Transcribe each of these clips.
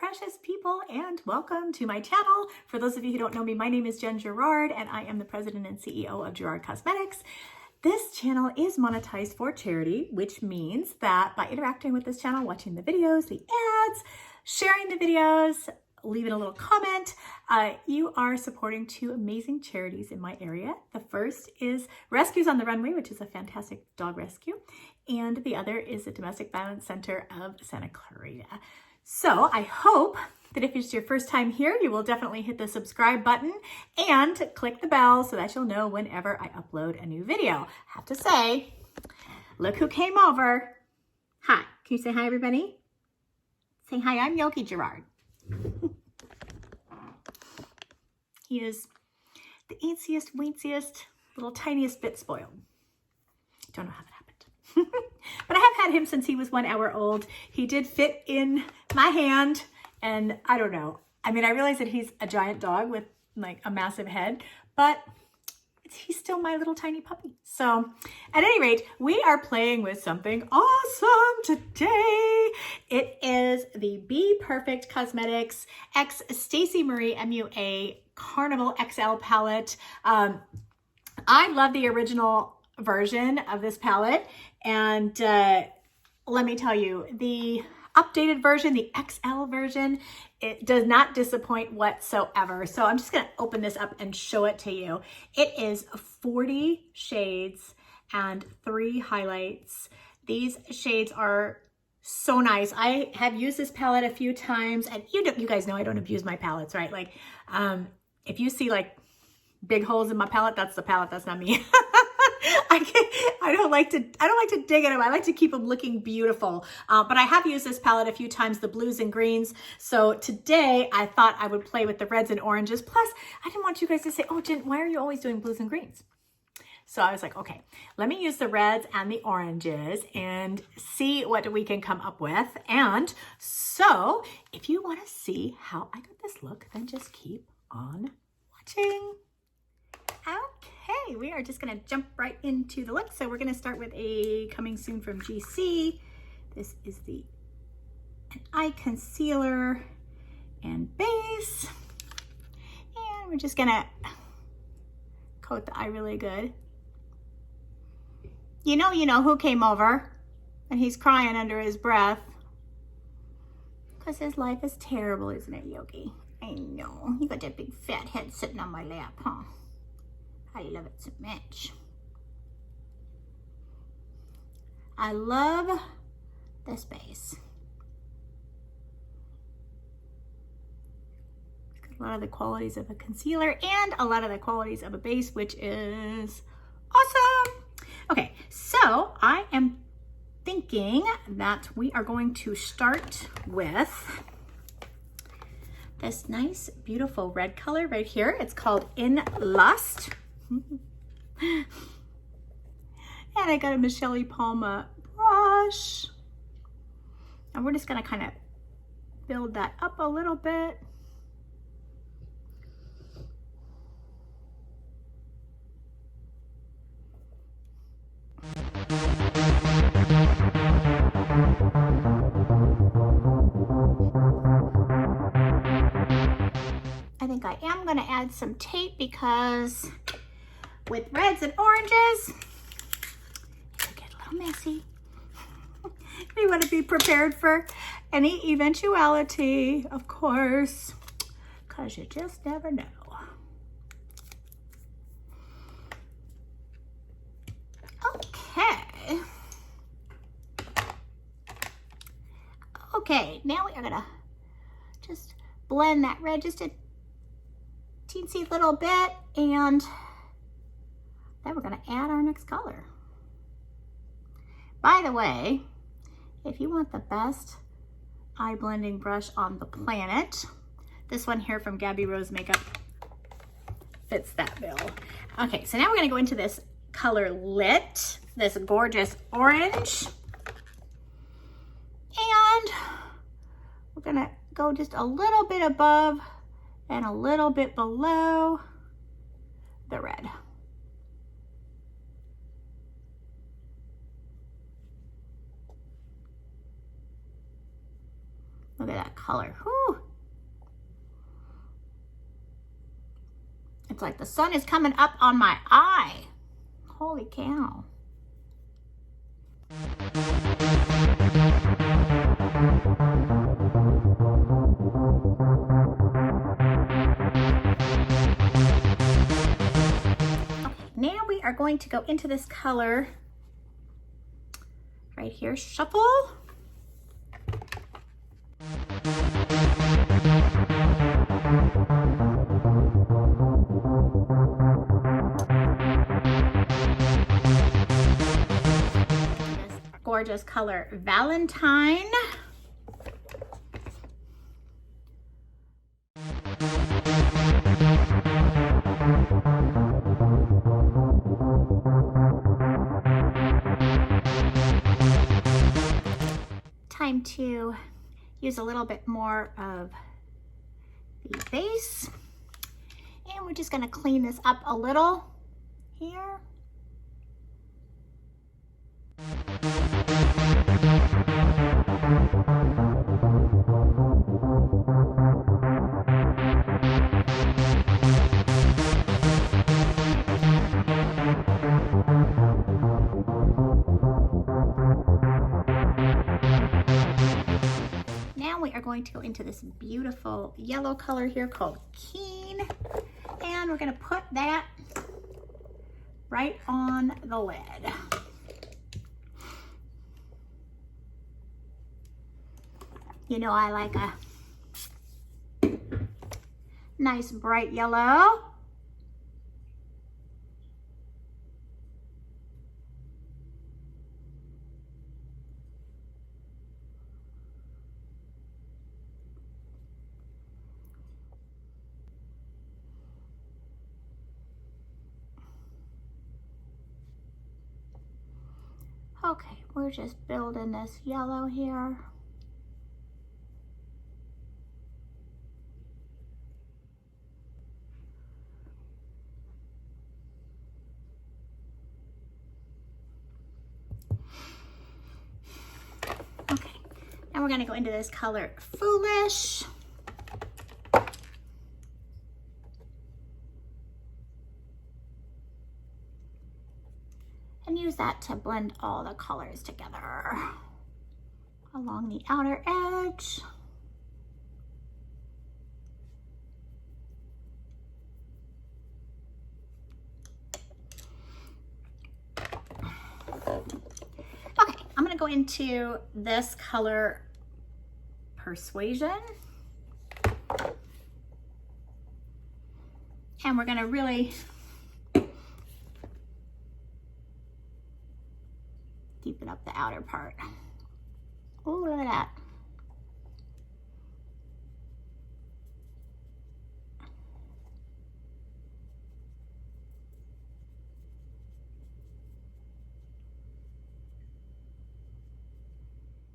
precious people, and welcome to my channel. For those of you who don't know me, my name is Jen Gerard and I am the president and CEO of Gerard Cosmetics. This channel is monetized for charity, which means that by interacting with this channel, watching the videos, the ads, sharing the videos, leaving a little comment, you are supporting two amazing charities in my area. The first is Rescues on the Runway, which is a fantastic dog rescue, and the other is the Domestic Violence Center of Santa Clarita. So I hope that if it's your first time here, you will definitely hit the subscribe button and click the bell so that you'll know whenever I upload a new video. I have to say, look who came over. Hi, can you say hi, everybody? Say hi, I'm Yogi Gerard. He is the easiest, weetsiest, little tiniest bit spoiled. Don't know how that happened. But I have had him since he was 1 hour old. He did fit in my hand, and I don't know. I mean, I realize that he's a giant dog with like a massive head, but he's still my little tiny puppy. So at any rate, we are playing with something awesome today. It is the BPerfect Cosmetics X Stacey Marie MUA Carnival XL palette. I love the original version of this palette, and let me tell you, the updated version, the XL version, it does not disappoint whatsoever. So I'm just going to open this up and show it to you. It is 40 shades and 3 highlights. These shades are so nice. I have used this palette a few times, and you guys know I don't abuse my palettes, right? Like, if you see like big holes in my palette, that's the palette, that's not me. I don't like to dig at them. I like to keep them looking beautiful. But I have used this palette a few times, the blues and greens. So today I thought I would play with the reds and oranges. Plus, I didn't want you guys to say, oh, Jen, why are you always doing blues and greens? So I was like, okay, let me use the reds and the oranges and see what we can come up with. And so if you want to see how I got this look, then just keep on watching. Okay, we are just going to jump right into the look. So we're going to start with a coming soon from GC. This is the eye concealer and base. And we're just going to coat the eye really good. You know who came over, and he's crying under his breath because his life is terrible, isn't it, Yogi? I know. You got that big fat head sitting on my lap, huh? I love it so much. I love this base. It's got a lot of the qualities of a concealer and a lot of the qualities of a base, which is awesome. Okay, so I am thinking that we are going to start with this nice, beautiful red color right here. It's called In Lust. And I got a Michelle Palma brush. And we're just gonna kind of build that up a little bit. I think I am gonna add some tape because with reds and oranges, it'll get a little messy. We want to be prepared for any eventuality, of course, because you just never know. Okay. Okay, now we are gonna just blend that red just a teensy little bit, and then we're going to add our next color. By the way, if you want the best eye blending brush on the planet, this one here from Gabby Rose Makeup fits that bill. Okay, so now we're going to go into this color Lit, this gorgeous orange. And we're going to go just a little bit above and a little bit below the red. Look at that color. Whew. It's like the sun is coming up on my eye. Holy cow. Now we are going to go into this color right here, Shuffle. This gorgeous color, Valentine. Time to use a little bit more of the base, and we're just going to clean this up a little here. We are going to go into this beautiful yellow color here called Keen, and we're going to put that right on the lid. You know, I like a nice bright yellow. Okay, we're just building this yellow here. Okay, now we're gonna go into this color, Foolish. And use that to blend all the colors together along the outer edge. Okay, I'm gonna go into this color, Persuasion. And we're gonna really deepen up the outer part. Oh, look at that.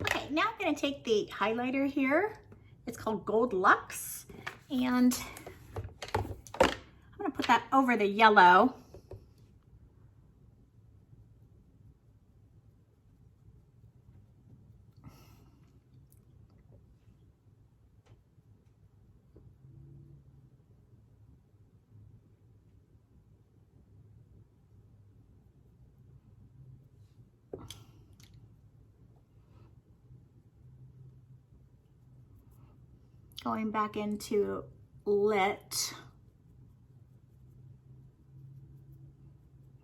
Okay, now I'm going to take the highlighter here. It's called Gold Luxe, and I'm going to put that over the yellow. Going back into Lit.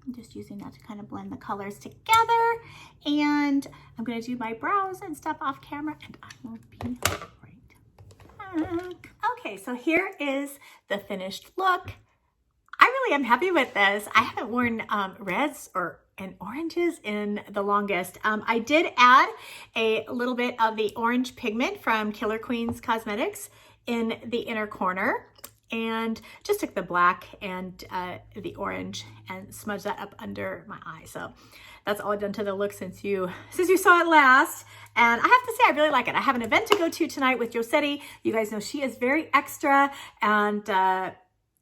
I'm just using that to kind of blend the colors together. And I'm going to do my brows and stuff off camera, and I will be right back. Okay, so here is the finished look. I really am happy with this. I haven't worn reds and oranges in the longest. I did add a little bit of the orange pigment from Killer Queens Cosmetics in the inner corner, and just took the black and the orange and smudged that up under my eye. So that's all I've done to the look since you saw it last. And I have to say, I really like it. I have an event to go to tonight with Josetti. You guys know she is very extra, and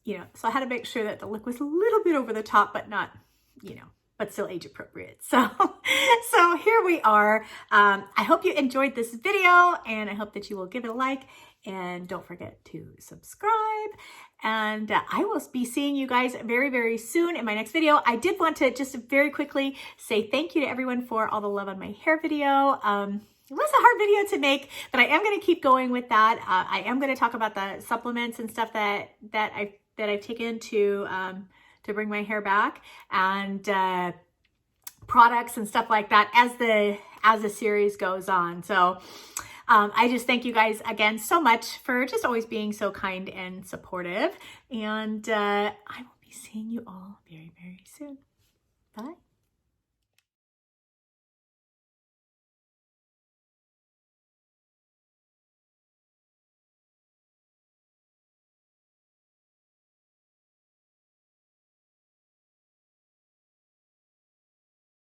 you know, so I had to make sure that the look was a little bit over the top, but not, you know, but still age appropriate. So, so here we are. I hope you enjoyed this video, and I hope that you will give it a like, and don't forget to subscribe. And I will be seeing you guys very, very soon in my next video. I did want to just very quickly say thank you to everyone for all the love on my hair video. It was a hard video to make, but I am going to keep going with that. I am going to talk about the supplements and stuff that I've taken to bring my hair back, and products and stuff like that as the series goes on. So I just thank you guys again so much for just always being so kind and supportive. And I will be seeing you all very, very soon. Bye.